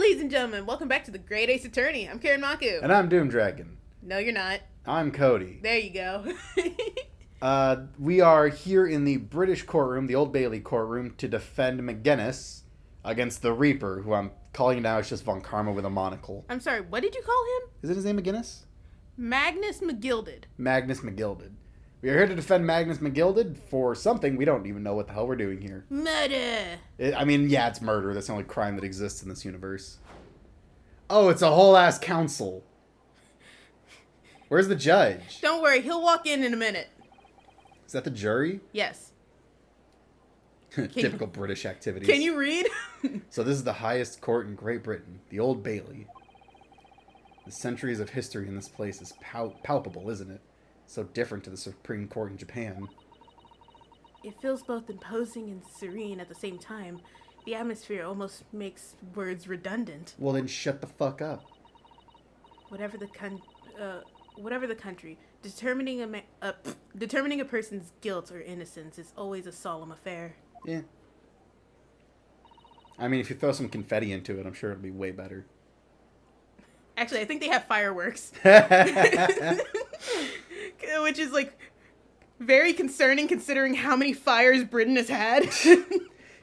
Ladies and gentlemen, welcome back to the Great Ace Attorney. I'm Karen Maku. And I'm Doom Dragon. No, you're not. I'm Cody. There you go. We are here in the British courtroom, the Old Bailey courtroom, to defend McGinnis against the Reaper, who I'm calling now is just Von Karma with a monocle. I'm sorry, what did you call him? Is it his name McGinnis? Magnus McGilded. Magnus McGilded. We are here to defend Magnus McGilded for something we don't even know what the hell we're doing here. Murder. It's murder. That's the only crime that exists in this universe. Oh, it's a whole ass council. Where's the judge? Don't worry, he'll walk in a minute. Is that the jury? Yes. Typical British activities. Can you read? So this is the highest court in Great Britain, the Old Bailey. The centuries of history in this place is palpable, isn't it? So different to the Supreme Court in Japan. It feels both imposing and serene at the same time. The atmosphere almost makes words redundant. Well, then shut the fuck up. Whatever the country, determining a person's guilt or innocence is always a solemn affair. Yeah. I mean, if you throw some confetti into it, I'm sure it'll be way better. Actually, I think they have fireworks. Which is, like, very concerning considering how many fires Britain has had.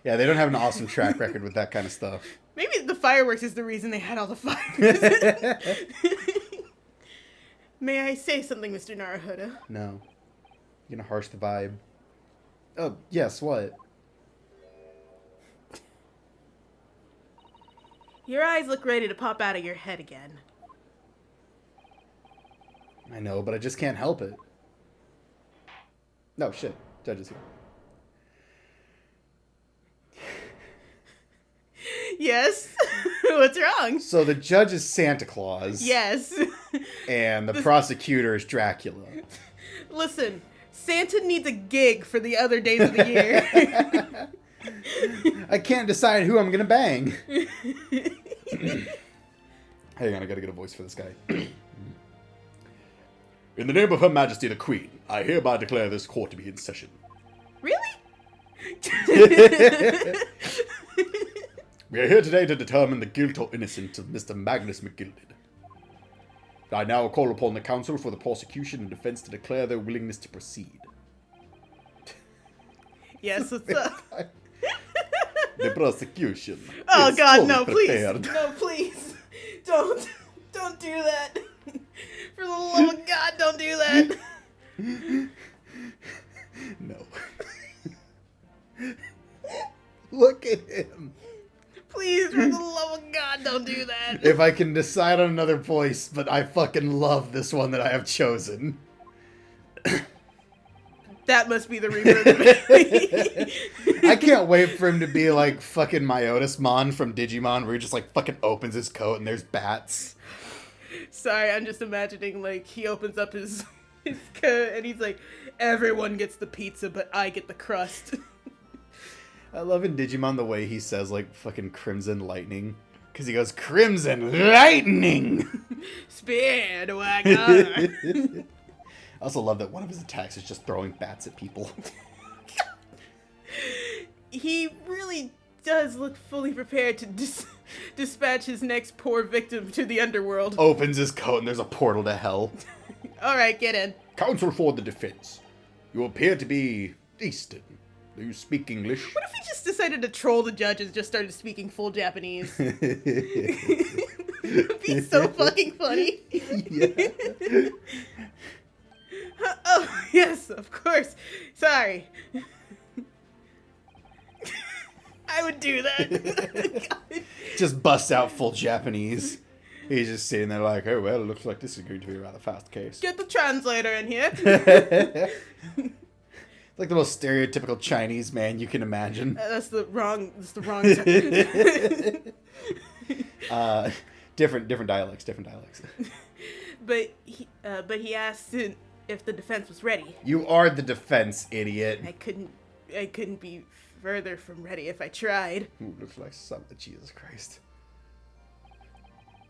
Yeah, they don't have an awesome track record with that kind of stuff. Maybe the fireworks is the reason they had all the fires. May I say something, Mr. Naruhodo? No. You're gonna harsh the vibe. Oh, yes, what? Your eyes look ready to pop out of your head again. I know, but I just can't help it. No, shit. Judge is here. Yes? What's wrong? So the judge is Santa Claus. Yes. And the prosecutor is Dracula. Listen, Santa needs a gig for the other days of the year. I can't decide who I'm gonna bang. Hang on, I gotta get a voice for this guy. In the name of Her Majesty the Queen, I hereby declare this court to be in session. Really? We are here today to determine the guilt or innocence of Mr. Magnus McGilded. I now call upon the counsel for the prosecution and defense to declare their willingness to proceed. Yes, what's up? The prosecution. Oh is God, fully no, prepared. please. No, please. Don't do that. For the love of God, don't do that. No. Look at him. Please, for the love of God, don't do that. If I can decide on another voice, but I fucking love this one that I have chosen. That must be the reverb. I can't wait for him to be like fucking Myotismon from Digimon, where he just like fucking opens his coat and there's bats. Sorry, I'm just imagining, like, he opens up his coat and he's like, everyone gets the pizza, but I get the crust. I love in Digimon the way he says like fucking Crimson Lightning. Because he goes, Crimson Lightning! Speedwagon! I also love that one of his attacks is just throwing bats at people. He really does look fully prepared to dispatch his next poor victim to the underworld. Opens his coat and there's a portal to hell. Alright, get in. Counsel for the defense. You appear to be Eastern. Do you speak English? What if he just decided to troll the judge and just started speaking full Japanese? It'd be so fucking funny. Yeah. Oh, yes, of course. Sorry. I would do that. Just busts out full Japanese. He's just sitting there like, oh, well, it looks like this is going to be a rather fast case. Get the translator in here. Like the most stereotypical Chinese man you can imagine. That's the wrong. Different dialects. But he asked if the defense was ready. You are the defense, idiot. I couldn't be further from ready if I tried. Ooh, looks like something. Jesus Christ.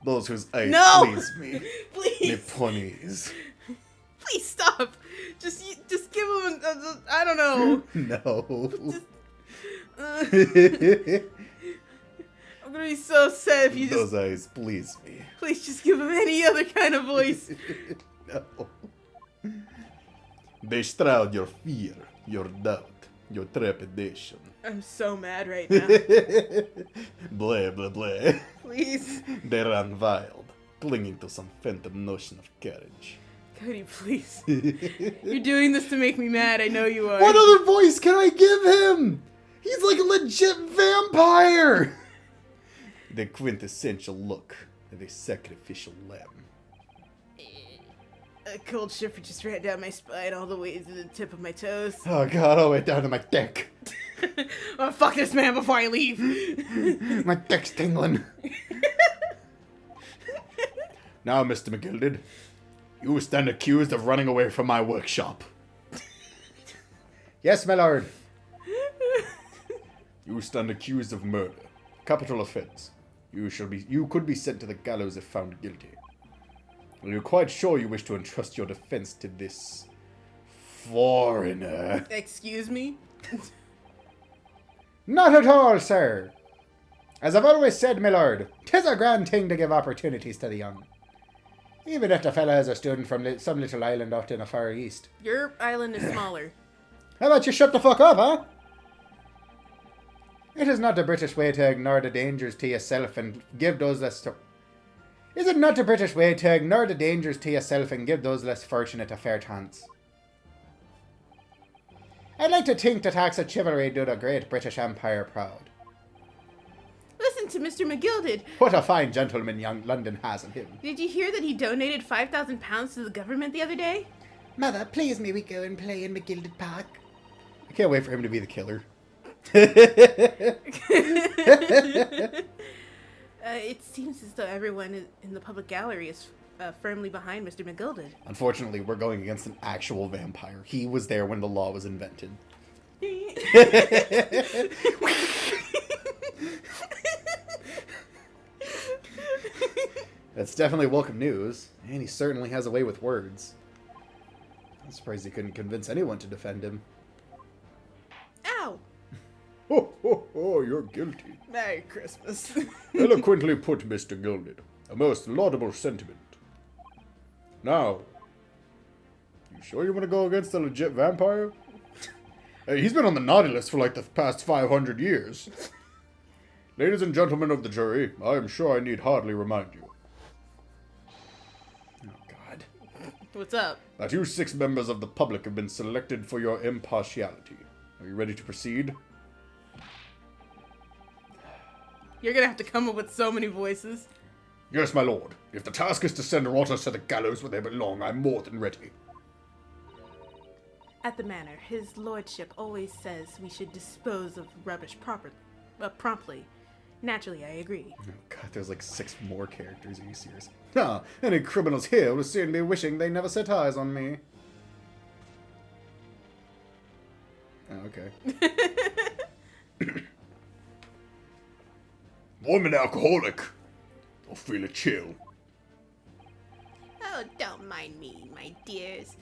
Those whose eyes please me. Please. Nipponese. Please stop. Just give him I don't know. No. gonna be so sad if you just Those eyes please me. please just give him any other kind of voice. No. They shroud your fear, your doubt, your trepidation. I'm so mad right now. Blah, blah, blah. Please. They run wild, clinging to some phantom notion of courage. Cody, please. You're doing this to make me mad. I know you are. What other voice can I give him? He's like a legit vampire! The quintessential look of a sacrificial lamb. A cold shiver just ran down my spine all the way to the tip of my toes. Oh god, all the way down to my dick. Oh, fuck this man before I leave. My dick's tingling. Now, Mr. McGilded, you stand accused of running away from my workshop. Yes, my lord. You stand accused of murder. Capital offense. You could be sent to the gallows if found guilty. Are you quite sure you wish to entrust your defense to this foreigner? Excuse me? Not at all, sir. As I've always said, my lord, 'tis a grand thing to give opportunities to the young. Even if the fella is a student from some little island out in the far east. Your island is smaller. How about you shut the fuck up, huh? It is not the British way to ignore the dangers to yourself and give those less... Is it not the British way to ignore the dangers to yourself and give those less fortunate a fair chance? I'd like to think that acts of chivalry do the great British Empire proud. Listen to Mr. McGilded. What a fine gentleman young London has in him. Did you hear that he donated £5,000 to the government the other day? Mother, please may we go and play in McGilded Park? I can't wait for him to be the killer. It seems as though everyone in the public gallery is firmly behind Mr. McGilded. Unfortunately, we're going against an actual vampire. He was there when the law was invented. That's definitely welcome news, and he certainly has a way with words. I'm surprised he couldn't convince anyone to defend him. Ow! Ho, ho, ho, you're guilty. Merry Christmas. Eloquently put, Mr. Gilded. A most laudable sentiment. Now, you sure you want to go against a legit vampire? Hey, he's been on the naughty list for like the past 500 years. Ladies and gentlemen of the jury, I am sure I need hardly remind you. Oh, God. What's up? That you 6 members of the public have been selected for your impartiality. Are you ready to proceed? You're gonna have to come up with so many voices. Yes, my lord. If the task is to send rotters to the gallows where they belong, I'm more than ready. At the manor, his lordship always says we should dispose of rubbish promptly. Naturally, I agree. Oh, God, there's like 6 more characters. Are you serious? Ah, any criminals here will soon be wishing they never set eyes on me. Oh, okay. I'm an alcoholic. I'll feel a chill. Oh, don't mind me, my dears.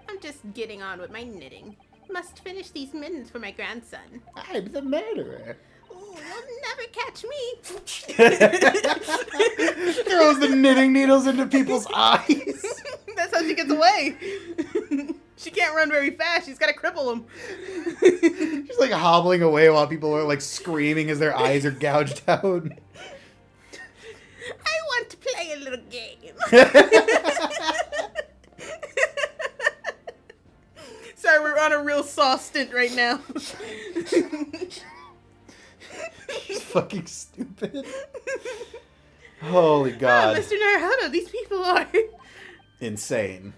I'm just getting on with my knitting. Must finish these mittens for my grandson. I'm the murderer. Ooh, you'll never catch me. Throws the knitting needles into people's eyes. That's how she gets away. She can't run very fast. She's got to cripple them. She's like hobbling away while people are like screaming as their eyes are gouged out. I want to play a little game. Sorry, we're on a real sauce stint right now. She's fucking stupid. Holy God. Mr. Naruhodo, these people are insane.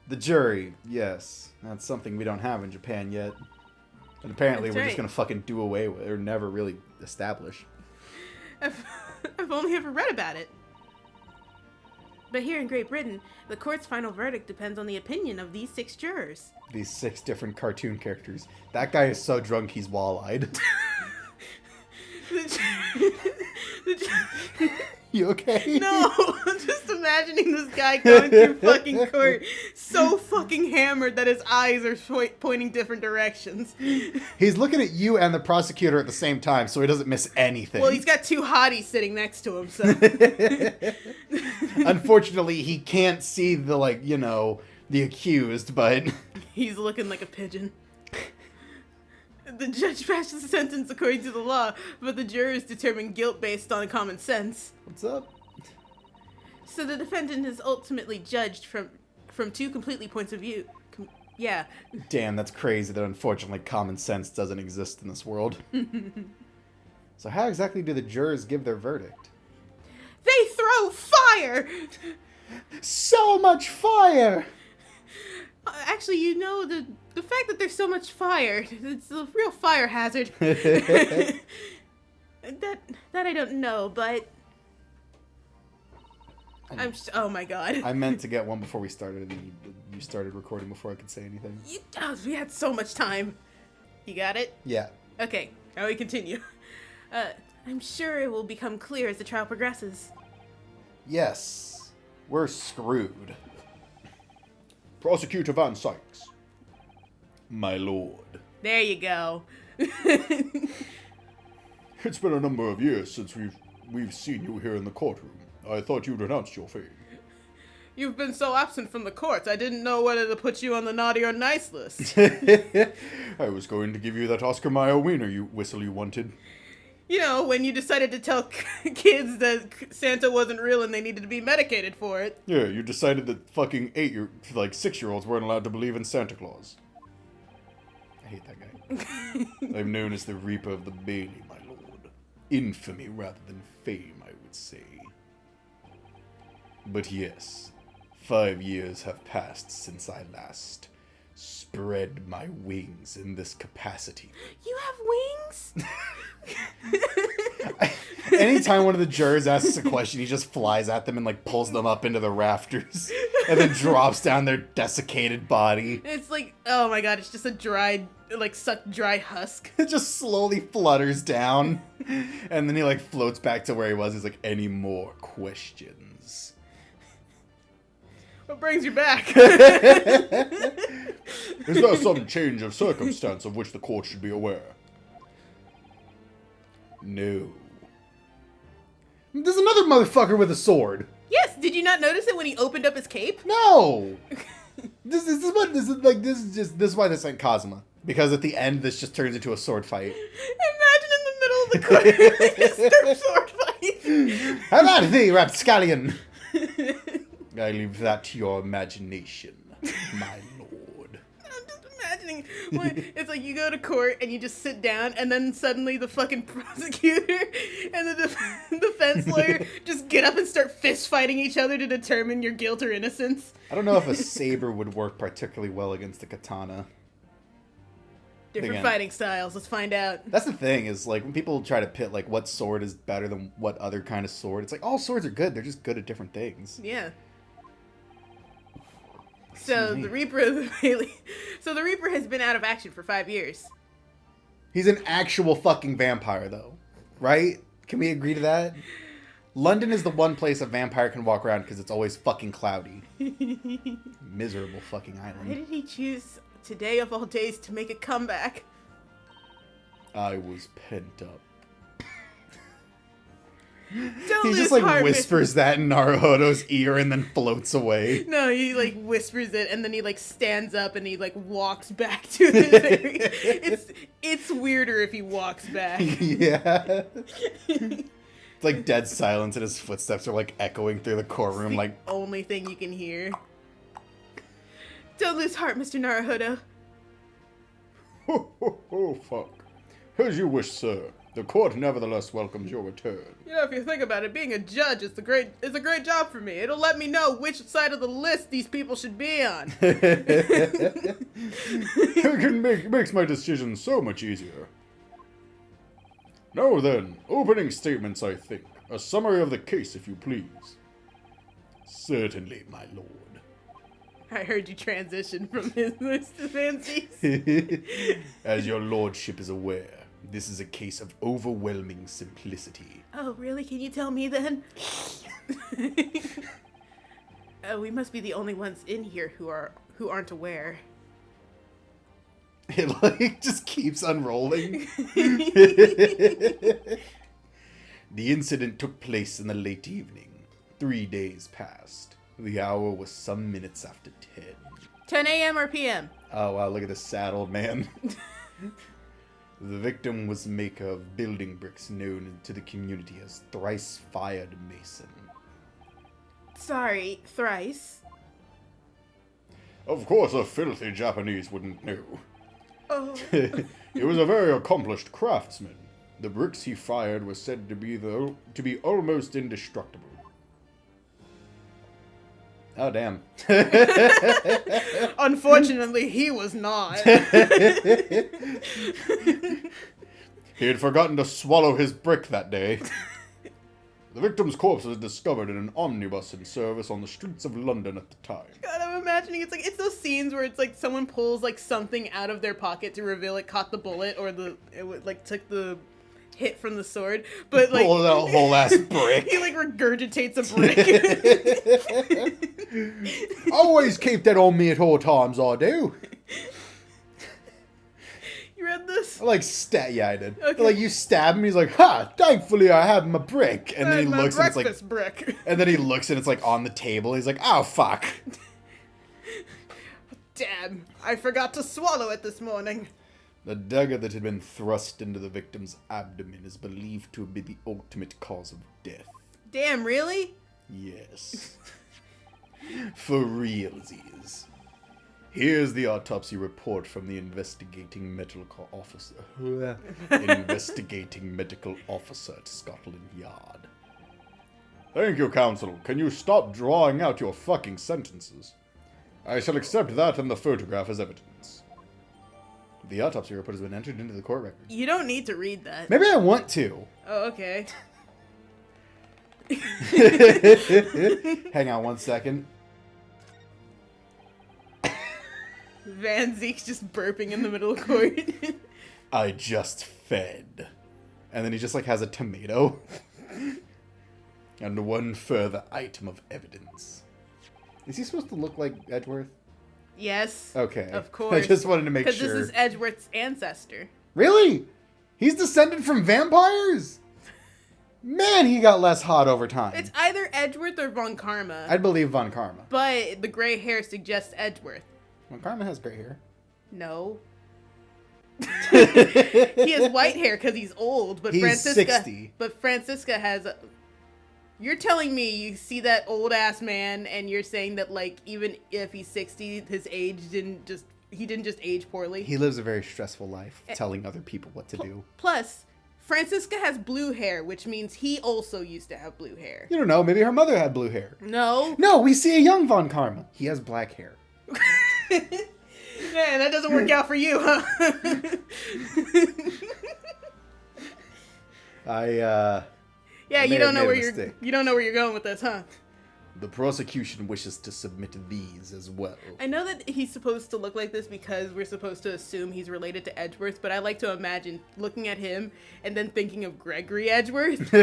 The jury, yes. That's something we don't have in Japan yet. And apparently That's we're right. just going to fucking do away with it or never really establish. I've only ever read about it. But here in Great Britain, the court's final verdict depends on the opinion of these 6 jurors. These 6 different cartoon characters. That guy is so drunk he's wall-eyed. You okay? No, I'm just imagining this guy going through fucking court, so so fucking hammered that his eyes are pointing different directions. He's looking at you and the prosecutor at the same time, so he doesn't miss anything. Well, he's got two hotties sitting next to him, so. Unfortunately, he can't see the, like, you know, the accused, but... He's looking like a pigeon. The judge passes the sentence according to the law, but the jurors determine guilt based on common sense. What's up? So the defendant is ultimately judged from two completely points of view. Yeah. Damn, that's crazy that unfortunately common sense doesn't exist in this world. So how exactly do the jurors give their verdict? They throw fire! So much fire! Actually, you know, the fact that there's so much fire, it's a real fire hazard. that I don't know, but... oh my god. I meant to get one before we started, and you started recording before I could say anything. We had so much time. You got it? Yeah. Okay, now we continue. I'm sure it will become clear as the trial progresses. Yes. We're screwed. Prosecutor Van Sykes. My lord. There you go. It's been a number of years since we've seen you here in the courtroom. I thought you'd renounced your fame. You've been so absent from the courts, I didn't know whether to put you on the naughty or nice list. I was going to give you that Oscar Mayer wiener you wanted. You know, when you decided to tell kids that Santa wasn't real and they needed to be medicated for it. Yeah, you decided that fucking 6-year-olds weren't allowed to believe in Santa Claus. I hate that guy. I'm known as the Reaper of the Bailey, my lord. Infamy rather than fame, I would say. But yes, 5 years have passed since I last spread my wings in this capacity. You have wings? Anytime one of the jurors asks a question, he just flies at them and, like, pulls them up into the rafters and then drops down their desiccated body. It's like, oh my god, it's just a dried, like, sucked dry husk. It just slowly flutters down, and then he, like, floats back to where he was. He's like, any more questions? What brings you back? Is there some change of circumstance of which the court should be aware? No. There's another motherfucker with a sword. Yes, did you not notice it when he opened up his cape? No. This is why this ain't Kazuma. Because at the end, this just turns into a sword fight. Imagine in the middle of the court, just start sword fight. How about thee, rapscallion? I leave that to your imagination, my lord. I'm just imagining, it's like you go to court and you just sit down, and then suddenly the fucking prosecutor and the defense lawyer just get up and start fist fighting each other to determine your guilt or innocence. I don't know if a saber would work particularly well against a katana. Different fighting styles, let's find out. That's the thing, is like when people try to pit like what sword is better than what other kind of sword, it's like all swords are good, they're just good at different things. Yeah. So the Reaper of the Bailey. So the Reaper has been out of action for 5 years. He's an actual fucking vampire, though, right? Can we agree to that? London is the one place a vampire can walk around because it's always fucking cloudy. Miserable fucking Why island. did he choose today of all days to make a comeback? I was pent up. Don't He lose just like heart, whispers that in Naruhodo's ear and then floats away. No, he like whispers it and then he like stands up and he like walks back to his area. It's weirder if he walks back. Yeah. It's like dead silence and his footsteps are like echoing through the courtroom The like... only thing you can hear. Don't lose heart, Mr. Naruhodo. Oh, fuck. As you wish, sir. The court nevertheless welcomes your return. You know, if you think about it, being a judge is a great job for me. It'll let me know which side of the list these people should be on. It makes my decision so much easier. Now then, opening statements, I think. A summary of the case, if you please. Certainly, my lord. I heard you transition from his list to fancies. As your lordship is aware, this is a case of overwhelming simplicity. Oh, really? Can you tell me then? We must be the only ones in here who who aren't aware. It like just keeps unrolling. The incident took place in the late evening. 3 days passed. The hour was some minutes after 10. 10 a.m. or p.m.? Oh wow, look at this sad old man. The victim was the maker of building bricks known to the community as Thrice Fired Mason. Sorry, thrice. Of course a filthy Japanese wouldn't know. Oh. He was a very accomplished craftsman. The bricks he fired were said to be almost indestructible. Oh damn. Unfortunately, he was not. He had forgotten to swallow his brick that day. The victim's corpse was discovered in an omnibus in service on the streets of London at the time. God, I'm imagining it's like, it's those scenes where it's like someone pulls like something out of their pocket to reveal it caught the bullet or took the hit from the sword, but like Pull that whole ass brick. he like regurgitates a brick. Always keep that on me at all times, I do. You read this? Like yeah, I did. Okay. Like you stab him, he's like, "Ha! Thankfully, I have my brick." And then he My looks, and it's like, breakfast brick. and then he looks, and it's like on the table. He's like, "Oh fuck!" Damn, I forgot to swallow it this morning. The dagger that had been thrust into the victim's abdomen is believed to be the ultimate cause of death. Damn, really? Yes. For realsies. Here's the autopsy report from the investigating medical officer. Investigating medical officer at Scotland Yard. Thank you, counsel. Can you stop drawing out your fucking sentences? I shall accept that and the photograph as evidence. The autopsy report has been entered into the court record. You don't need to read that. Maybe I want to. Oh, okay. Hang on 1 second. Van Zeke's just burping in the middle of court. I just fed. And then he just like has a tomato. And one further item of evidence. Is he supposed to look like Edgeworth? Yes. Okay. Of course. I just wanted to make Because sure. this is Edgeworth's ancestor. Really? He's descended from vampires? Man, he got less hot over time. It's either Edgeworth or Von Karma. I'd believe Von Karma. But the gray hair suggests Edgeworth. Von Karma has gray hair. No. He has white hair because he's old, but He's Francisca. 60. But Francisca has. You're telling me you see that old ass man, and you're saying that like even if he's 60, his age didn't just age poorly. He lives a very stressful life, telling other people what to do. Plus, Francisca has blue hair, which means he also used to have blue hair. You don't know, maybe her mother had blue hair. No. No, we see a young Von Karma. He has black hair. Man, that doesn't work out for you, huh? Yeah, I may you don't have know made where a you're mistake. you don't know where you're going with this, huh? The prosecution wishes to submit these as well. I know that he's supposed to look like this because we're supposed to assume he's related to Edgeworth, but I like to imagine looking at him and then thinking of Gregory Edgeworth. God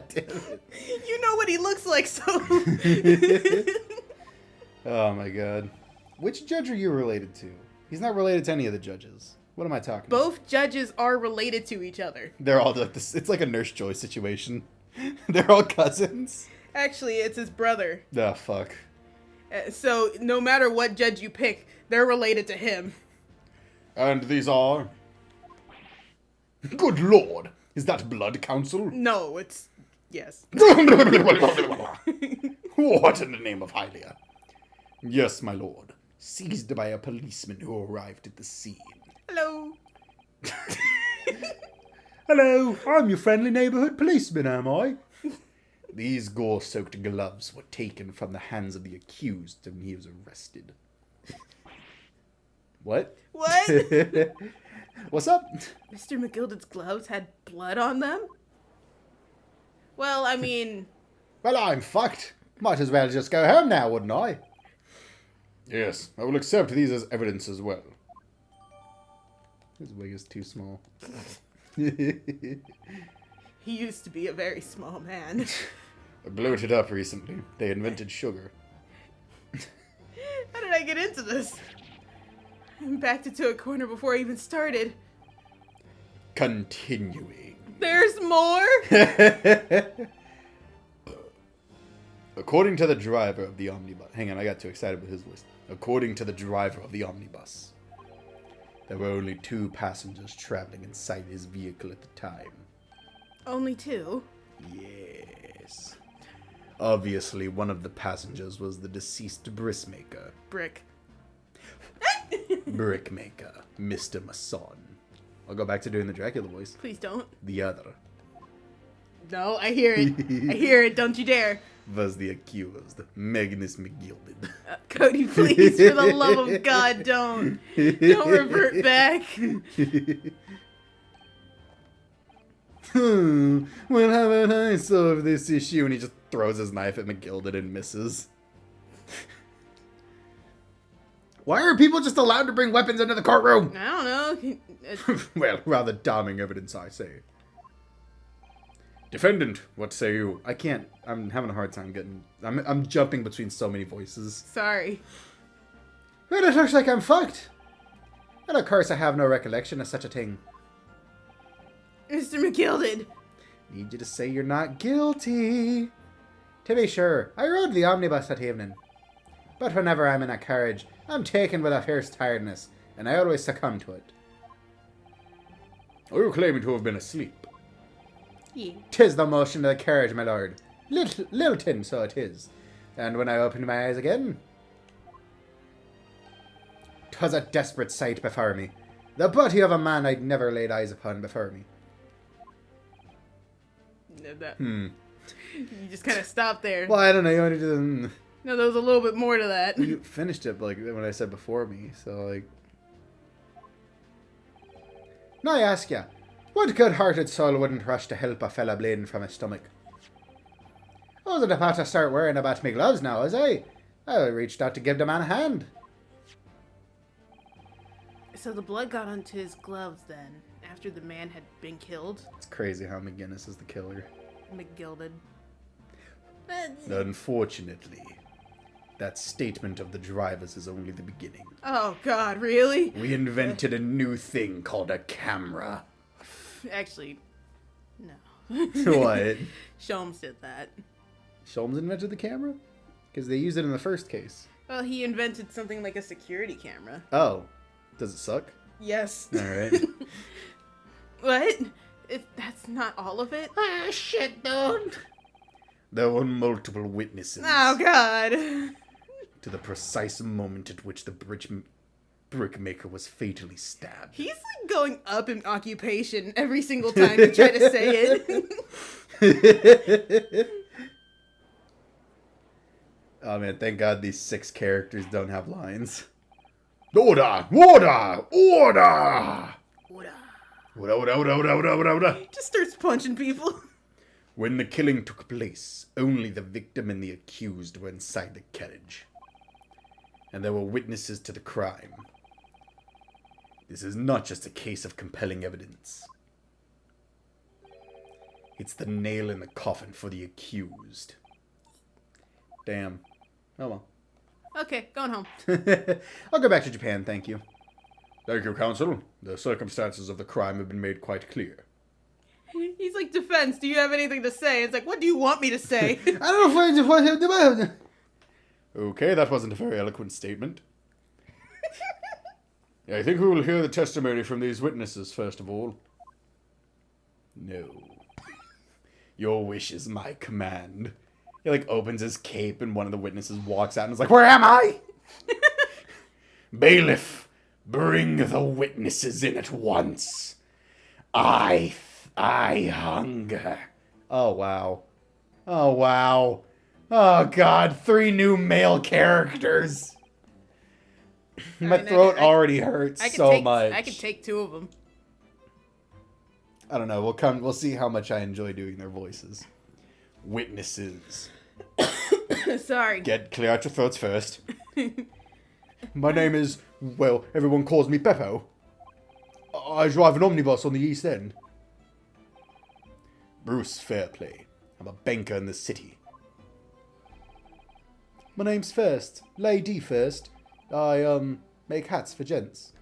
damn it. You know what he looks like, so Oh my god. Which judge are you related to? He's not related to any of the judges. What am I talking about? both judges are related to each other. They're all like this. It's like a Nurse Joy situation. They're all cousins. Actually, it's his brother. Ah, fuck. So no matter what judge you pick, they're related to him. And these are... Good lord. Is that blood, counsel? No, it's yes. What in the name of Hylia? Yes, my lord. Seized by a policeman who arrived at the scene. Hello. Hello, I'm your friendly neighborhood policeman, am I? These gore-soaked gloves were taken from the hands of the accused when he was arrested. What? What? What's up? Mr. McGilded's gloves had blood on them? Well, I mean, Well, I'm fucked. Might as well just go home now, wouldn't I? Yes, I will accept these as evidence as well. His wig is too small. he used to be a very small man. I blew it up recently. They invented sugar. How did I get into this? I backed it to a corner before I even started. Continuing. There's more? According to the driver of the omnibus... Hang on, I got too excited with his voice. According to the driver of the omnibus, there were only 2 passengers traveling inside his vehicle at the time. Only 2? Yes. Obviously, one of the passengers was the deceased brickmaker. Brickmaker, Mr. Masson. I'll go back to doing the Dracula voice. Please don't. The other No, I hear it. I hear it. Don't you dare. was the accused, Magnus McGilded. Cody, please, for the love of God, don't. Don't revert back. Well, how about I solve this issue? And he just throws his knife at McGilded and misses. Why are people just allowed to bring weapons into the courtroom? I don't know. Well, rather damning evidence, I say. Defendant, what say you? I can't. I'm having a hard time getting... I'm jumping between so many voices. Sorry. Well, it looks like I'm fucked. And of course I have no recollection of such a thing. Mr. McGilded. Need you to say you're not guilty. To be sure, I rode the omnibus that evening. But whenever I'm in a carriage, I'm taken with a fierce tiredness, and I always succumb to it. Are you claiming to have been asleep? Yeah. 'Tis the motion of the carriage, my lord. Littleton, so it is. And when I opened my eyes again, 'twas a desperate sight before me. The body of a man I'd never laid eyes upon before me. You just kind of stopped there. Well, I don't know. You want to do No, there was a little bit more to that. You finished it like when I said before me, so like. Now I ask ya, what good-hearted soul wouldn't rush to help a fella bleeding from his stomach? I wasn't about to start worrying about me gloves now, was I? I reached out to give the man a hand. So the blood got onto his gloves then, after the man had been killed. It's crazy how McGinnis is the killer. McGilded. Unfortunately, that statement of the driver's is only the beginning. Oh God, really? We invented a new thing called a camera. Actually, no. What? Sholmes did that. Sholmes invented the camera? Because they used it in the first case. Well, he invented something like a security camera. Oh. Does it suck? Yes. Alright. What? That's not all of it? Ah, shit, dude. There were multiple witnesses Oh God. to the precise moment at which the brickmaker was fatally stabbed. He's like going up in occupation every single time you try to say it. Oh man, thank God these 6 characters don't have lines. Order! Order! Order! What Order! He just starts punching people. When the killing took place, only the victim and the accused were inside the carriage. And there were witnesses to the crime. This is not just a case of compelling evidence. It's the nail in the coffin for the accused. Damn. Oh well. Okay, going home. I'll go back to Japan, thank you. Thank you, counsel. The circumstances of the crime have been made quite clear. He's like, defense, do you have anything to say? It's like, what do you want me to say? I don't know if I Okay, that wasn't a very eloquent statement. I think we will hear the testimony from these witnesses, first of all. No. Your wish is my command. He, like, opens his cape and one of the witnesses walks out and is like, where am I? Bailiff, bring the witnesses in at once. I hunger. Oh wow. Oh wow. Oh god, 3 new male characters. My mean, throat I already hurts I could so take, much. I could take 2 of them. I don't know. We'll see how much I enjoy doing their voices. Witnesses. Sorry. Clear out your throats first. My name is, well, everyone calls me Beppo. I drive an omnibus on the East End. Bruce Fairplay. I'm a banker in the city. My name's First. Lady First. I, make hats for gents.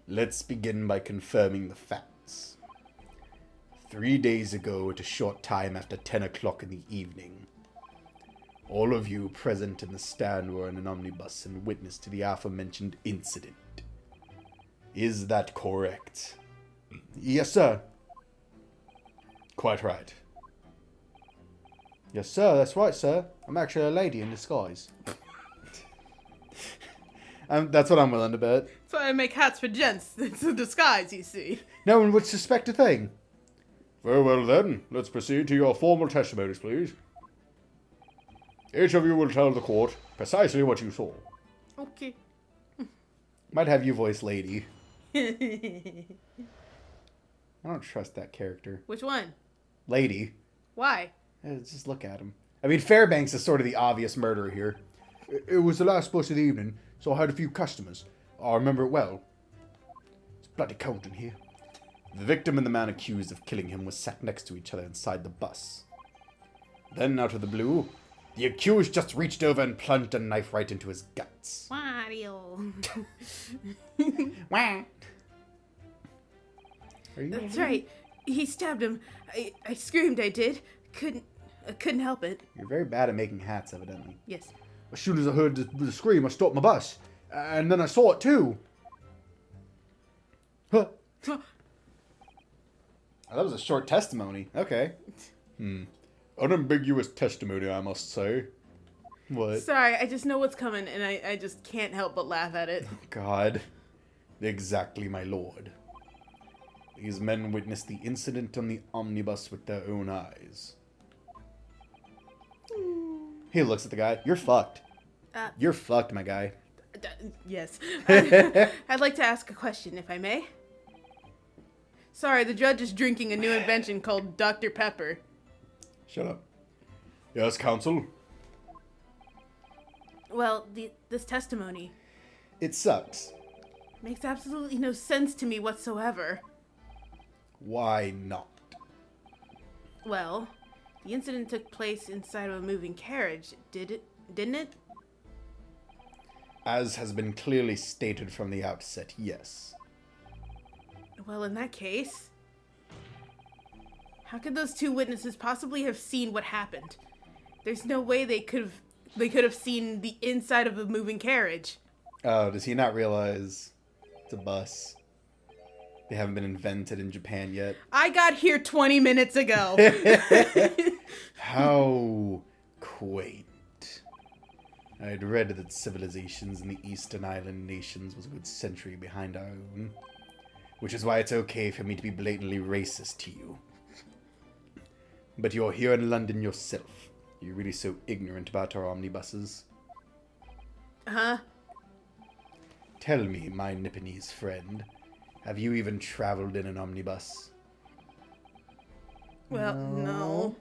Let's begin by confirming the facts. 3 days ago, at a short time after 10 o'clock in the evening, all of you present in the stand were in an omnibus and witness to the aforementioned incident. Is that correct? Yes, sir. Quite right. Yes, sir, that's right, sir. I'm actually a lady in disguise. That's what I'm willing to bet. So I make hats for gents. It's a disguise, you see. No one would suspect a thing. Very well then, let's proceed to your formal testimonies, please. Each of you will tell the court precisely what you saw. Okay. Might have you voice lady. I don't trust that character. Which one? Lady. Why? Just look at him. I mean, Fairbanks is sort of the obvious murderer here. It was the last bus of the evening, so I had a few customers. I remember it well. It's bloody cold in here. The victim and the man accused of killing him was sat next to each other inside the bus. Then, out of the blue, the accused just reached over and plunged a knife right into his guts. Wario. Wah. Are you That's right. He stabbed him. I screamed, I did. Couldn't help it. You're very bad at making hats, evidently. Yes. As soon as I heard the scream, I stopped my bus. And then I saw it too. Huh. That was a short testimony. Okay. Unambiguous testimony, I must say. What? Sorry, I just know what's coming, and I just can't help but laugh at it. God. Exactly, my lord. These men witnessed the incident on the omnibus with their own eyes. He looks at the guy. You're fucked. You're fucked, my guy. Yes. I'd like to ask a question, if I may. Sorry, the judge is drinking a new invention called Dr. Pepper. Shut up. Yes, counsel? Well, this testimony It sucks. makes absolutely no sense to me whatsoever. Why not? Well, the incident took place inside of a moving carriage, didn't it? As has been clearly stated from the outset, yes. Well, in that case, how could those two witnesses possibly have seen what happened? There's no way they could have seen the inside of a moving carriage. Oh, does he not realize it's a bus? They haven't been invented in Japan yet. I got here 20 minutes ago. How quaint. I had read that civilizations in the Eastern Island nations was a good century behind our own. Which is why it's okay for me to be blatantly racist to you. But you're here in London yourself. You're really so ignorant about our omnibuses. Huh? Tell me, my Nipponese friend, have you even traveled in an omnibus? Well, no.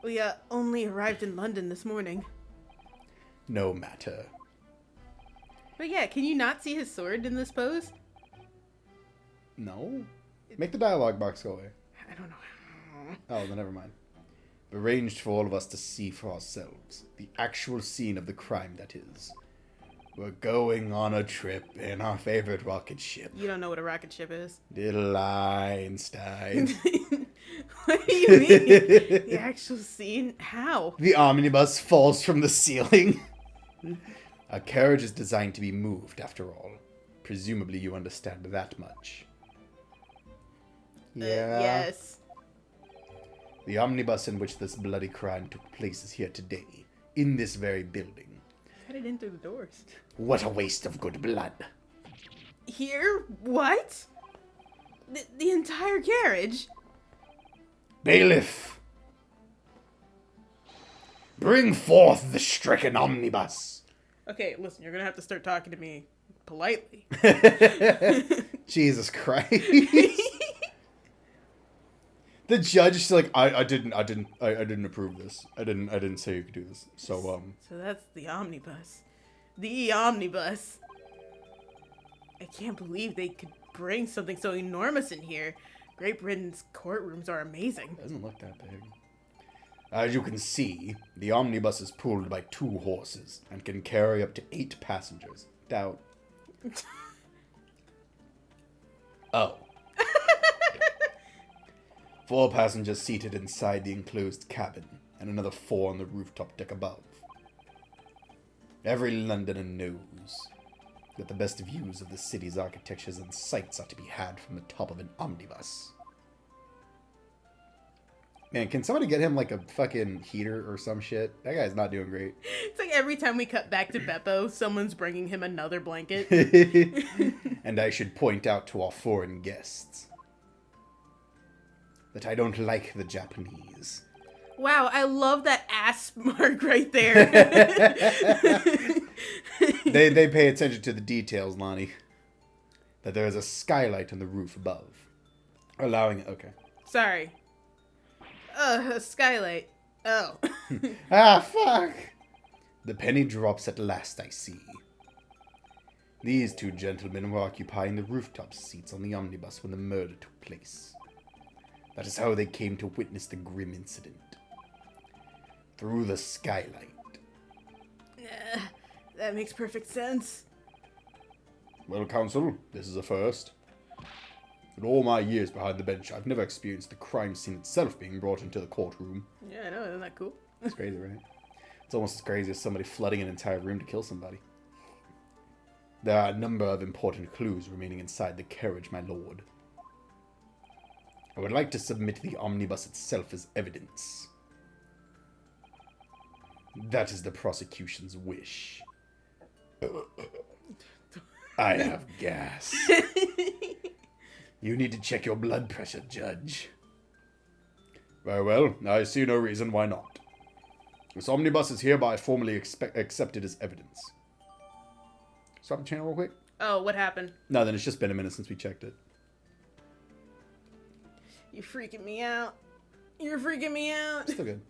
We only arrived in London this morning. No matter. But yeah, can you not see his sword in this pose? No? Make the dialogue box go away. I don't know. Oh, then never mind. Arranged for all of us to see for ourselves. The actual scene of the crime, that is. We're going on a trip in our favorite rocket ship. You don't know what a rocket ship is. Little Einstein. What do you mean? The actual scene? How? The omnibus falls from the ceiling. A carriage is designed to be moved, after all. Presumably you understand that much. Yes. The omnibus in which this bloody crime took place is here today, in this very building. Cut it in through the doors. What a waste of good blood. Here? What? The entire carriage? Bailiff! Bring forth the stricken omnibus! Okay, listen, you're gonna have to start talking to me politely. Jesus Christ. The judge is like, I didn't approve this. I didn't say you could do this. So that's the omnibus. The omnibus. I can't believe they could bring something so enormous in here. Great Britain's courtrooms are amazing. it doesn't look that big. As you can see, the omnibus is pulled by 2 horses and can carry up to 8 passengers. Doubt. Oh. 4 passengers seated inside the enclosed cabin, and another 4 on the rooftop deck above. Every Londoner knows that the best views of the city's architectures and sights are to be had from the top of an omnibus. Man, can somebody get him like a fucking heater or some shit? That guy's not doing great. It's like every time we cut back to Beppo, someone's bringing him another blanket. And I should point out to our foreign guests that I don't like the Japanese. Wow, I love that ass mark right there. They pay attention to the details, Lonnie. That there is a skylight on the roof above, allowing... Okay. Sorry. A skylight. Oh. Ah, fuck! The penny drops at last, I see. These 2 gentlemen were occupying the rooftop seats on the omnibus when the murder took place. That is how they came to witness the grim incident. Through the skylight. That makes perfect sense. Well, counsel, this is a first. In all my years behind the bench, I've never experienced the crime scene itself being brought into the courtroom. Yeah, I know, isn't that cool? It's crazy, right? It's almost as crazy as somebody flooding an entire room to kill somebody. There are a number of important clues remaining inside the carriage, my lord. I would like to submit the omnibus itself as evidence. That is the prosecution's wish. I have gas. You need to check your blood pressure, Judge. Very well, I see no reason why not. This omnibus is hereby formally accepted as evidence. Stop the channel real quick. Oh, what happened? No, then it's just been a minute since we checked it. You're freaking me out. You're freaking me out. Still good.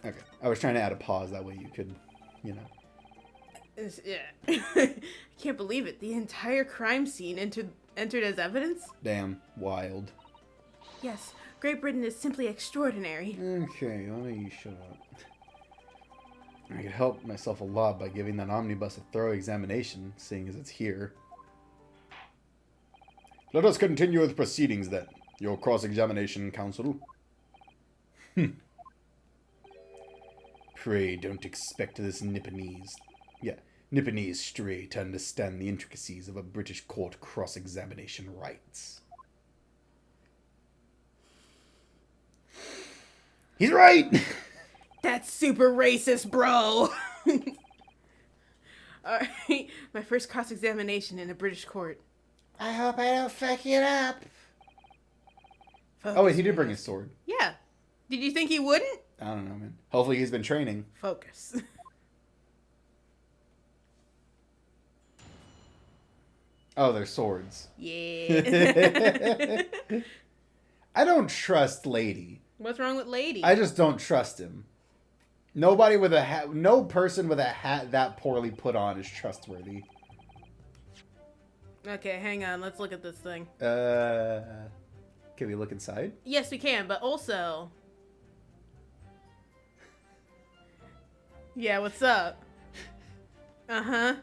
Okay. I was trying to add a pause, that way you could, you know. Yeah. I can't believe it. The entire crime scene entered as evidence? Damn, wild. Yes, Great Britain is simply extraordinary. Okay, why don't you shut up? I could help myself a lot by giving that omnibus a thorough examination, seeing as it's here. Let us continue with proceedings then. Your cross-examination, counsel. Pray don't expect this Nipponese stray to understand the intricacies of a British court cross-examination rights. He's right! That's super racist, bro! Alright, my first cross-examination in a British court. I hope I don't fuck it up. Focus, Oh wait, he did man. bring his sword. Yeah. Did you think he wouldn't? I don't know, man. Hopefully he's been training. Focus. Oh, they're swords. Yeah. I don't trust Lady. What's wrong with Lady? I just don't trust him. Nobody with a hat, no person with a hat that poorly put on is trustworthy. Okay, hang on. Let's look at this thing. Can we look inside? Yes, we can, but also... Yeah, what's up? Uh-huh.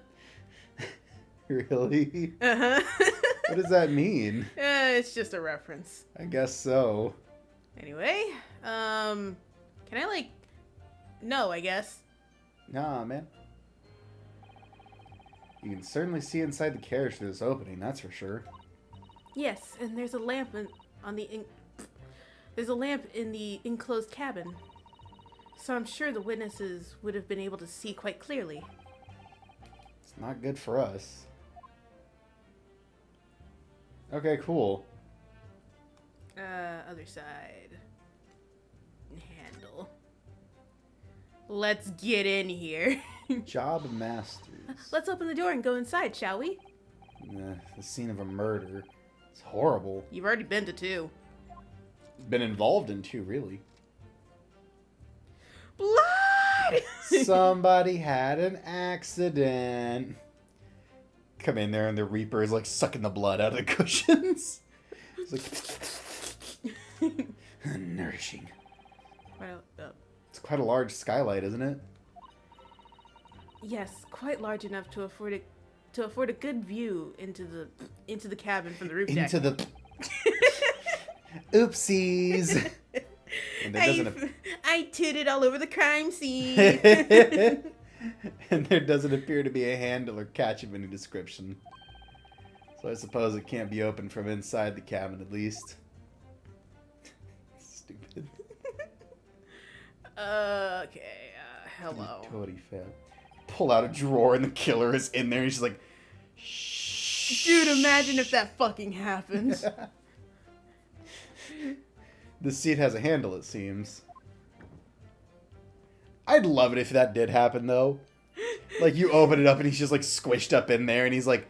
Really? Uh-huh. What does that mean? It's just a reference. I guess so. Anyway, can I, like... No, I guess. Nah, man. You can certainly see inside the carriage through this opening, that's for sure. Yes, and there's a lamp there's a lamp in the enclosed cabin. So I'm sure the witnesses would have been able to see quite clearly. It's not good for us. Okay, cool. Other side. Handle. Let's get in here. Job masters. Let's open the door and go inside, shall we? The scene of a murder. It's horrible. You've already been to 2. Been involved in 2, really. Blood! Somebody had an accident. Come in there and the Reaper is like sucking the blood out of the cushions. It's like... Nourishing. It's quite a large skylight, isn't it? Yes, quite large enough to afford a good view into the cabin from the roof deck. Into the... Oopsies. And there doesn't I tooted all over the crime scene. and there doesn't appear to be a handle or catch of any description. So I suppose it can't be opened from inside the cabin, at least. Stupid. Okay, hello. Totally fail. Pull out a drawer and the killer is in there and she's like, shh. Dude, imagine if that fucking happened. The seat has a handle, it seems. I'd love it if that did happen, though. Like, you open it up and he's just, like, squished up in there and he's like,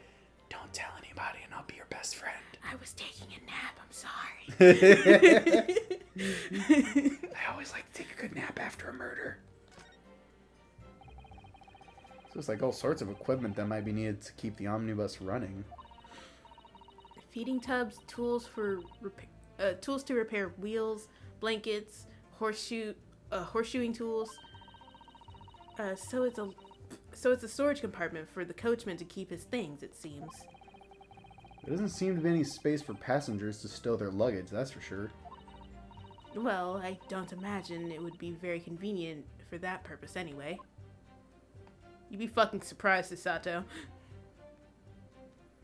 don't tell anybody and I'll be your best friend. I was taking a nap, I'm sorry. I always like to take a good nap after a murder. So it's like all sorts of equipment that might be needed to keep the omnibus running. Feeding tubs, tools to repair wheels, blankets, horseshoeing tools. So it's a storage compartment for the coachman to keep his things, it seems. There doesn't seem to be any space for passengers to stow their luggage, that's for sure. Well, I don't imagine it would be very convenient for that purpose anyway. You'd be fucking surprised, Sato.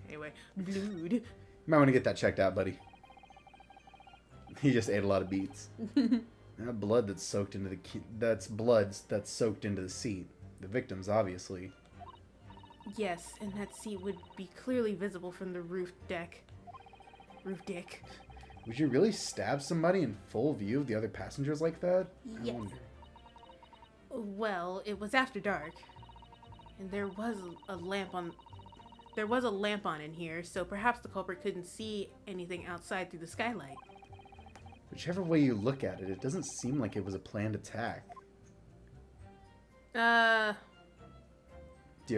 Anyway, blood. You might want to get that checked out, buddy. He just ate a lot of beets. That blood that's soaked into that's soaked into the seat. The victim's, obviously. Yes, and that seat would be clearly visible from the roof deck. Roof deck. Would you really stab somebody in full view of the other passengers like that? Yes. I wonder. Well, it was after dark, and there was a lamp on in here, so perhaps the culprit couldn't see anything outside through the skylight. Whichever way you look at it, it doesn't seem like it was a planned attack. Dear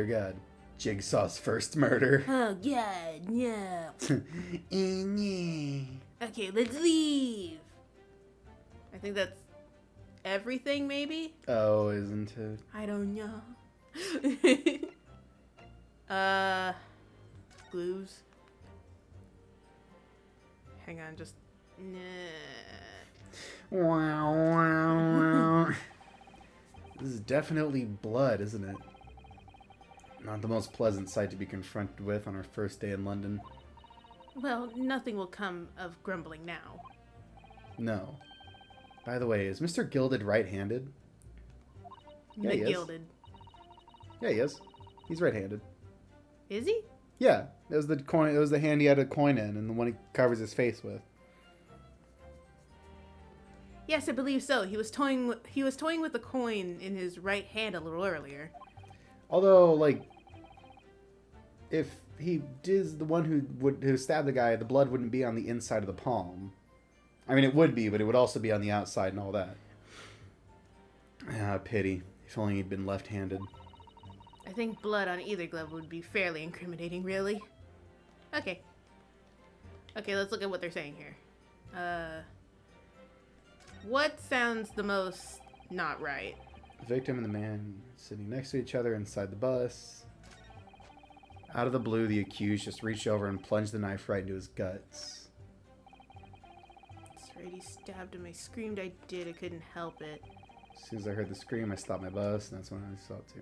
God. Jigsaw's first murder. Oh God, no. Okay, let's leave. I think that's everything, maybe? Oh, isn't it? I don't know. Glues. Hang on, just... Wow. This is definitely blood, isn't it? Not the most pleasant sight to be confronted with on our first day in London. Well, nothing will come of grumbling now. No. By the way, is Mr. Gilded right-handed? Yeah, he is. McGilded. Yeah, he is. He's right-handed. Is he? Yeah, it was the coin. It was the hand he had a coin in, and the one he covers his face with. Yes, I believe so. He was toying with the coin in his right hand a little earlier. Although, like, if he is the one who stabbed the guy, the blood wouldn't be on the inside of the palm. I mean, it would be, but it would also be on the outside and all that. Ah, pity. If only he'd been left-handed. I think blood on either glove would be fairly incriminating, really. Okay. Okay, let's look at what they're saying here. What sounds the most not right? The victim and the man sitting next to each other inside the bus. Out of the blue, the accused just reached over and plunged the knife right into his guts. That's right, he stabbed him. I screamed, I did. I couldn't help it. As soon as I heard the scream, I stopped my bus, and that's when I saw it too.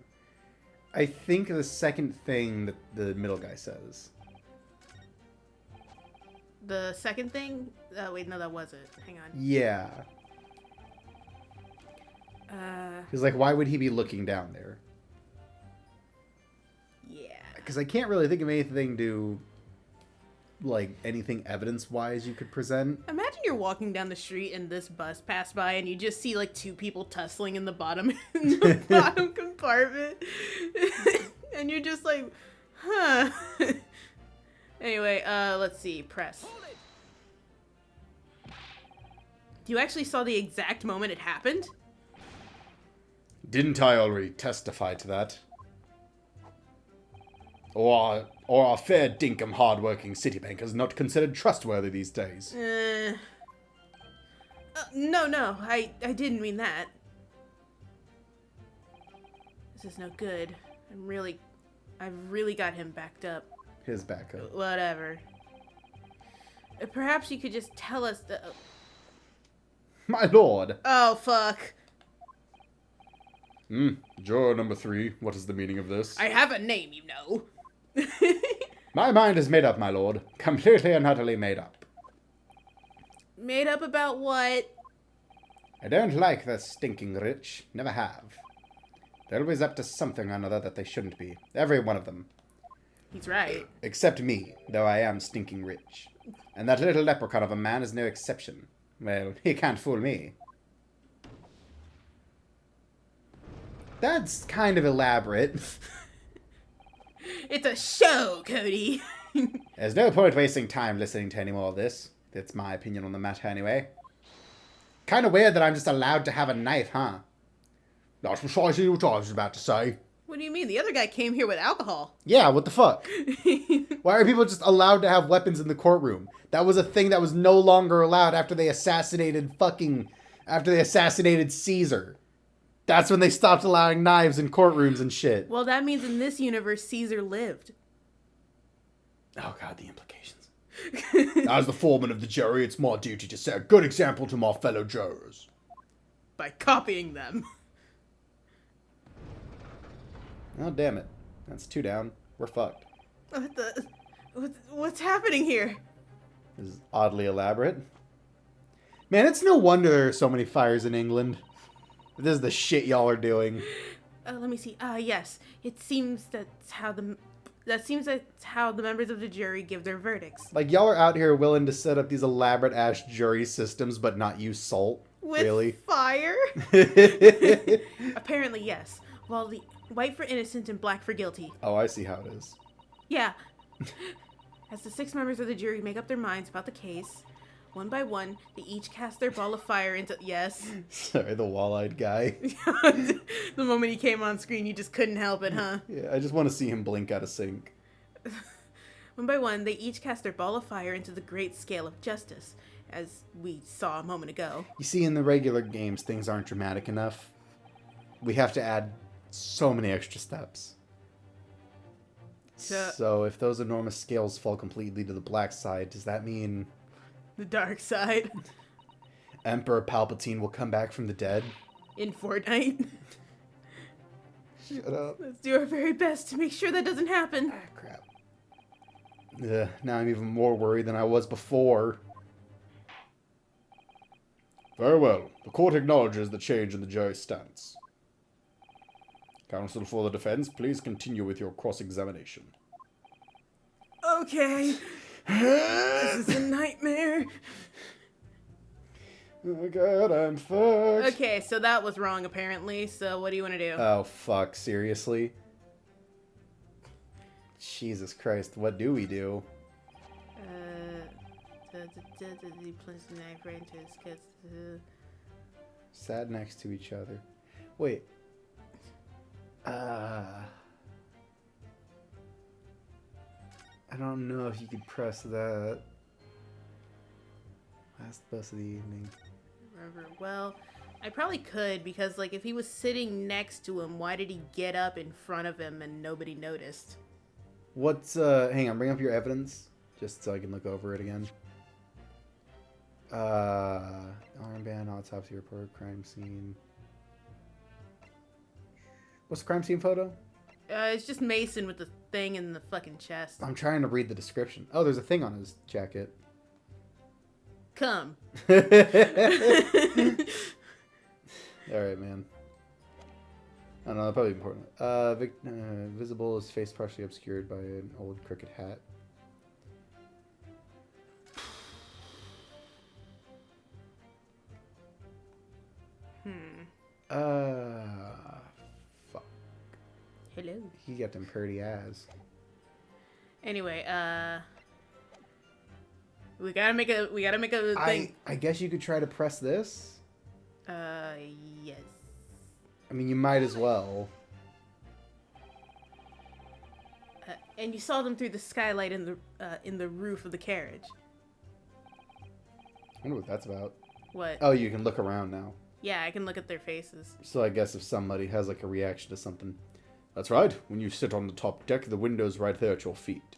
I think the second thing that the middle guy says. The second thing? Oh, wait, no, that wasn't. Hang on. Yeah. Because, like, why would he be looking down there? Yeah. Because I can't really think of anything to, like, anything evidence-wise you could present. Imagine you're walking down the street and this bus passed by and you just see, like, two people tussling in the bottom compartment. And you're just like, huh. Anyway, let's see. Press. You actually saw the exact moment it happened? Didn't I already testify to that? Or our fair dinkum hard-working Citibank is not considered trustworthy these days. No, I didn't mean that. This is no good. I've really got him backed up. His backup. Whatever. Perhaps you could just tell us the... My lord. Oh, fuck. Juror number 3, what is the meaning of this? I have a name, you know. My mind is made up, my lord. Completely and utterly made up. Made up about what? I don't like the stinking rich. Never have. They're always up to something or another that they shouldn't be. Every one of them. He's right. Except me, though I am stinking rich. And that little leprechaun of a man is no exception. Well, he can't fool me. That's kind of elaborate. It's a show, Cody. There's no point wasting time listening to any more of this. That's my opinion on the matter anyway. Kind of weird that I'm just allowed to have a knife, huh? That's precisely what I was about to say. What do you mean? The other guy came here with alcohol. Yeah, what the fuck? Why are people just allowed to have weapons in the courtroom? That was a thing that was no longer allowed after they assassinated Caesar. That's when they stopped allowing knives in courtrooms and shit. Well, that means in this universe, Caesar lived. Oh god, the implications. As the foreman of the jury, it's my duty to set a good example to my fellow jurors. By copying them. Oh, damn it. That's 2 down. We're fucked. What's happening here? This is oddly elaborate. Man, it's no wonder there are so many fires in England. This is the shit y'all are doing. Let me see. Yes. It seems that's how the members of the jury give their verdicts. Like, y'all are out here willing to set up these elaborate-ass jury systems but not use salt? With really? fire? Apparently, yes. While the white for innocent and black for guilty. Oh, I see how it is. Yeah. As the 6 members of the jury make up their minds about the case, one by one, they each cast their ball of fire into... Yes. Sorry, the wall-eyed guy. The moment he came on screen, you just couldn't help it, huh? Yeah, I just want to see him blink out of sync. One by one, they each cast their ball of fire into the great scale of justice, as we saw a moment ago. You see, in the regular games, things aren't dramatic enough. We have to add so many extra steps. So if those enormous scales fall completely to the black side, does that mean... The dark side. Emperor Palpatine will come back from the dead? In Fortnite. Shut up. Let's do our very best to make sure that doesn't happen. Ah, crap. Now I'm even more worried than I was before. Very well. The court acknowledges the change in the jury's stance. Counsel for the defense, please continue with your cross-examination. Okay. This is a nightmare. Oh god, I'm fucked. Okay, so that was wrong apparently, so what do you want to do? Oh fuck, seriously? Jesus Christ, what do we do? He plunged the knife right into his kids. Sat next to each other. Wait. I don't know if you could press that. Last bus of the evening. Well, I probably could because, like, if he was sitting next to him, why did he get up in front of him and nobody noticed? What's, hang on, bring up your evidence, just so I can look over it again. Armband, autopsy report, crime scene. What's the crime scene photo? It's just Mason with the thing in the fucking chest. I'm trying to read the description. Oh, there's a thing on his jacket. Come. Alright, man. I don't know, probably important. Visible, his face partially obscured by an old crooked hat. Fuck. Hello. He got them pretty eyes. Anyway, we gotta make a thing. I guess you could try to press this. Yes. I mean, you might as well. And you saw them through the skylight in the roof of the carriage. I wonder what that's about. What? Oh, you can look around now. Yeah, I can look at their faces. So I guess if somebody has like a reaction to something. That's right. When you sit on the top deck, the window's right there at your feet.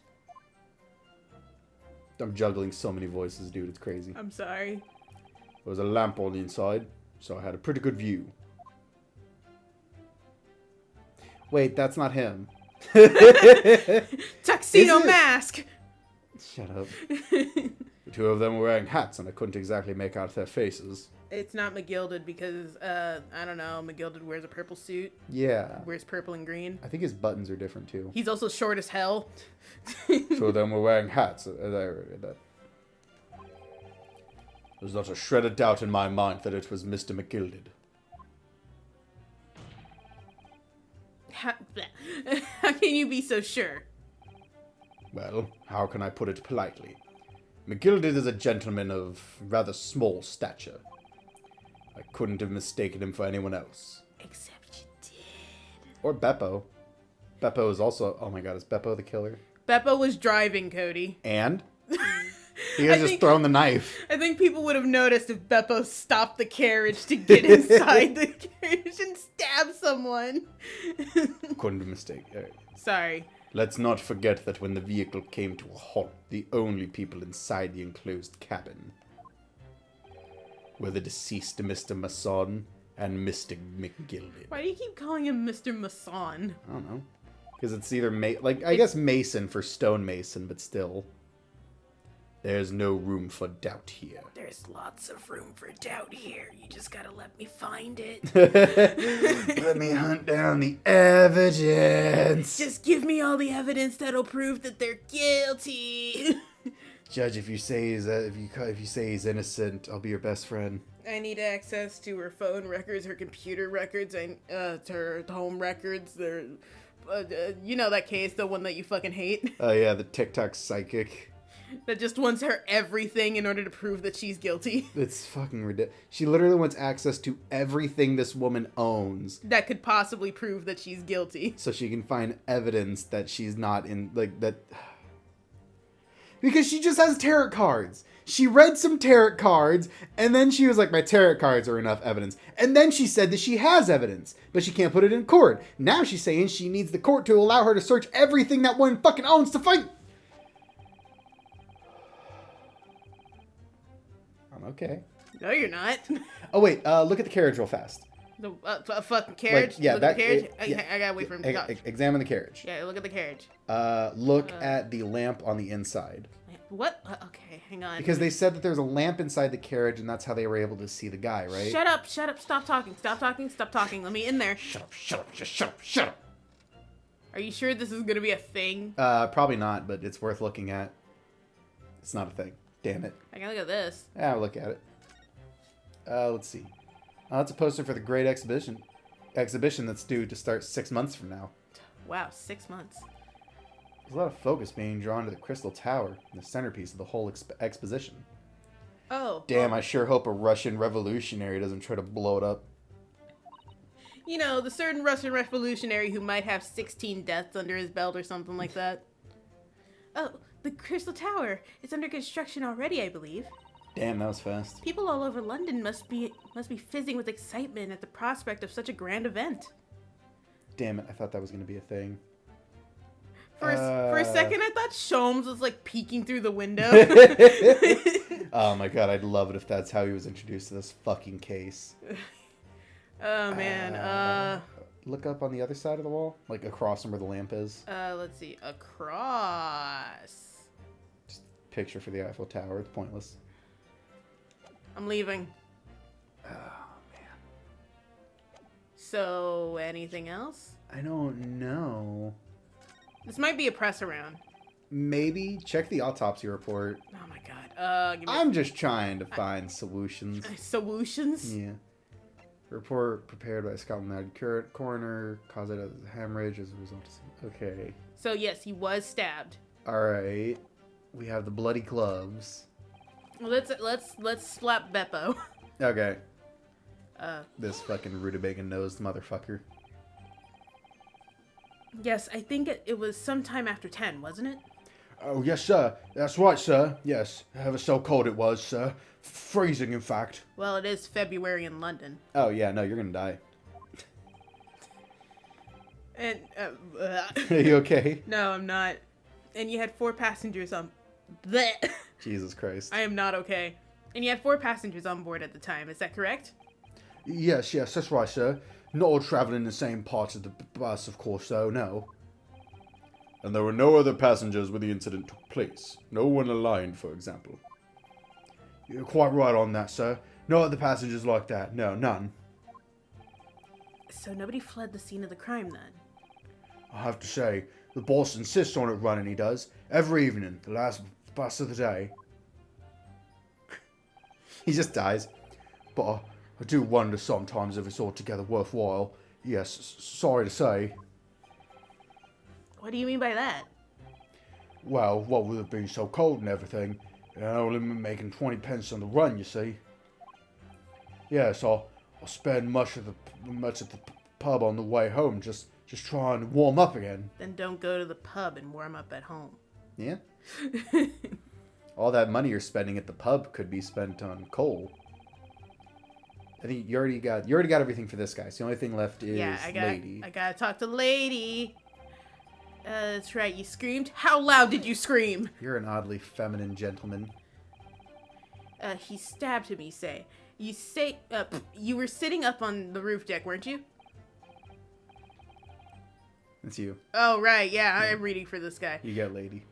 I'm juggling so many voices, dude. It's crazy. I'm sorry. There was a lamp on the inside, so I had a pretty good view. Wait, that's not him. Tuxedo Is it? Mask! Shut up. The two of them were wearing hats, and I couldn't exactly make out their faces. It's not McGilded because, I don't know, McGilded wears a purple suit. Yeah. Wears purple and green. I think his buttons are different, too. He's also short as hell. Two of them were wearing hats. There's not a shred of doubt in my mind that it was Mr. McGilded. How can you be so sure? Well, how can I put it politely? McGilded is a gentleman of rather small stature. I couldn't have mistaken him for anyone else. Except you did. Or Beppo. Beppo is also... Oh my god, is Beppo the killer? Beppo was driving, Cody. And? He has just thrown the knife. I think people would have noticed if Beppo stopped the carriage to get inside the carriage and stab someone. Couldn't have mistaken. Sorry. Let's not forget that when the vehicle came to a halt, the only people inside the enclosed cabin were the deceased Mr. Masson and Mr. McGilded. Why do you keep calling him Mr. Masson? I don't know. Because it's either, I guess Mason for stonemason, but still. There's no room for doubt here. There's lots of room for doubt here. You just gotta let me find it. Let me hunt down the evidence. Just give me all the evidence that'll prove that they're guilty. Judge, if you say he's innocent, I'll be your best friend. I need access to her phone records, her computer records, and to her home records. You know that case, the one that you fucking hate, Oh yeah, the TikTok psychic. that just wants her everything in order to prove that she's guilty. It's fucking ridiculous. She literally wants access to everything this woman owns, That could possibly prove that she's guilty. so she can find evidence that she's not in, like, that. Because she just has tarot cards. She read some tarot cards, and then she was like, my tarot cards are enough evidence. And then she said that she has evidence, but she can't put it in court. Now she's saying she needs the court to allow her to search everything that woman fucking owns to fight. I'm okay. No, you're not. Oh, wait, look at the carriage real fast. The fucking carriage. Like, yeah, look at the carriage. yeah. I gotta wait for him to talk. Examine the carriage. Yeah, look at the carriage. Look at the lamp on the inside. What? Okay, hang on. Because they said that there's a lamp inside the carriage, and that's how they were able to see the guy, right? Shut up! Stop talking! Stop talking! Let me in there. Shut up. Are you sure this is gonna be a thing? Probably not, but it's worth looking at. It's not a thing. Damn it. I can look at this. Yeah, I'll look at it. Let's see. That's a poster for the Great Exhibition. Exhibition that's due to start 6 months from now. Wow, 6 months. There's a lot of focus being drawn to the Crystal Tower, the centerpiece of the whole exposition. Oh. Damn, well, I sure hope a Russian revolutionary doesn't try to blow it up. You know, the certain Russian revolutionary who might have 16 deaths under his belt or something like that. Oh, the Crystal Tower. It's under construction already, I believe. Damn, that was fast. People all over London must be fizzing with excitement at the prospect of such a grand event. Damn it, I thought that was going to be a thing. For a second, I thought Sholmes was like peeking through the window. Oh my god, I'd love it if that's how he was introduced to this fucking case. Oh man. Look up on the other side of the wall, like across from where the lamp is. Let's see. Across. Just picture for the Eiffel Tower. It's pointless. I'm leaving. Oh man. So, anything else? I don't know. This might be a press around. Maybe check the autopsy report. Oh my god. Give me I'm just trying to find solutions. solutions. Yeah. Report prepared by Scotland Yard coroner caused it as a hemorrhage as a result of... Okay. So yes, he was stabbed. All right. We have the bloody gloves. Well, let's slap Beppo. Okay. This fucking rutabaga-nosed motherfucker. Yes, I think it was sometime after 10, wasn't it? Oh, yes, sir. That's right, sir. Yes. Ever so cold it was, sir. Freezing, in fact. Well, it is February in London. Oh, yeah, no, you're gonna die. And, Are you okay? no, I'm not. And you had 4 passengers on... Blech. Jesus Christ. I am not okay. And you had 4 passengers on board at the time, is that correct? Yes, that's right, sir. Not all traveling in the same parts of the bus, of course, though, no. And there were no other passengers where the incident took place. No one aligned, for example. You're quite right on that, sir. No other passengers like that. No, none. So nobody fled the scene of the crime, then? I have to say, the boss insists on it running, he does. Every evening, the last bus of the day. He just dies. But I do wonder sometimes if it's altogether worthwhile. Yes, sorry to say. What do you mean by that? Well, what with it being so cold and everything, and only making 20 pence on the run, you see. Yes, I'll spend much of the pub on the way home, just trying to warm up again. Then don't go to the pub and warm up at home. Yeah. All that money you're spending at the pub could be spent on coal. I think you already got everything for this guy. So the only thing left is Lady. I gotta talk to Lady. That's right, you screamed. How loud did you scream? You're an oddly feminine gentleman. He stabbed him, you say. You were sitting up on the roof deck, weren't you? It's you. Oh, right, yeah, I'm reading for this guy. You get Lady.